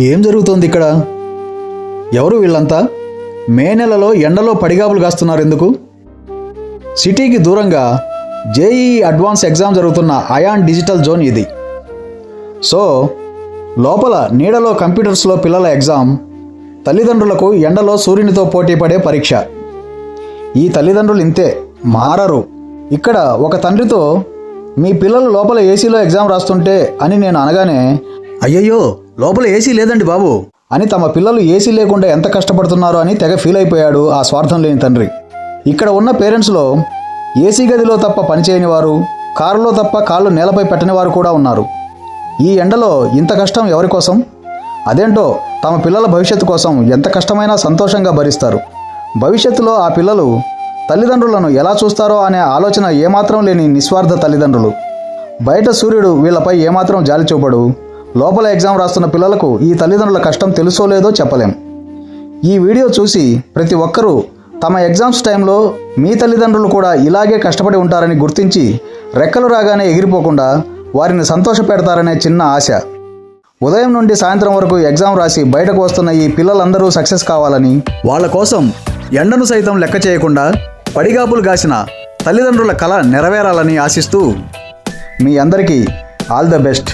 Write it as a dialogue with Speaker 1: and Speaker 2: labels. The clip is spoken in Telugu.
Speaker 1: ఏం జరుగుతోంది ఇక్కడ? ఎవరు వీళ్ళంతా? మే నెలలో ఎండలో పడిగాపులు కాస్తున్నారు ఎందుకు? సిటీకి దూరంగా జేఈఈ అడ్వాన్స్ ఎగ్జామ్ జరుగుతున్న అయాన్ డిజిటల్ జోన్ ఇది. సో లోపల నీడలో కంప్యూటర్స్లో పిల్లల ఎగ్జామ్, తల్లిదండ్రులకు ఎండలో సూర్యునితో పోటీ పడే పరీక్ష. ఈ తల్లిదండ్రులు ఇంతే, మారరు. ఇక్కడ ఒక తండ్రితో మీ పిల్లలు లోపల ఏసీలో ఎగ్జామ్ రాస్తుంటే అని నేను అనగానే, అయ్యయ్యో లోపల ఏసీ లేదండి బాబు అని తమ పిల్లలు ఏసీ లేకుండా ఎంత కష్టపడుతున్నారో అని తెగ ఫీల్ అయిపోయాడు ఆ స్వార్థం లేని తండ్రి. ఇక్కడ ఉన్న పేరెంట్స్లో ఏసీ గదిలో తప్ప పనిచేయని వారు, కారులో తప్ప కాళ్ళు నేలపై పెట్టని వారు కూడా ఉన్నారు. ఈ ఎండలో ఇంత కష్టం ఎవరి కోసం? అదేంటో తమ పిల్లల భవిష్యత్తు కోసం ఎంత కష్టమైనా సంతోషంగా భరిస్తారు. భవిష్యత్తులో ఆ పిల్లలు తల్లిదండ్రులను ఎలా చూస్తారో అనే ఆలోచన ఏమాత్రం లేని నిస్వార్థ తల్లిదండ్రులు. బయట సూర్యుడు వీళ్లపై ఏమాత్రం జాలి చూపడు. లోపల ఎగ్జామ్ రాస్తున్న పిల్లలకు ఈ తల్లిదండ్రుల కష్టం తెలుసో లేదో చెప్పలేం. ఈ వీడియో చూసి ప్రతి ఒక్కరూ తమ ఎగ్జామ్స్ టైంలో మీ తల్లిదండ్రులు కూడా ఇలాగే కష్టపడి ఉంటారని గుర్తించి రెక్కలు రాగానే ఎగిరిపోకుండా వారిని సంతోషపెడతారనే చిన్న ఆశ. ఉదయం నుండి సాయంత్రం వరకు ఎగ్జామ్ రాసి బయటకు వస్తున్న ఈ పిల్లలందరూ సక్సెస్ కావాలని, వాళ్ళ కోసం ఎండను సైతం లెక్క చేయకుండా పడిగాపులు గాసిన తల్లిదండ్రుల కల నెరవేరాలని ఆశిస్తూ మీ అందరికీ ఆల్ ద బెస్ట్.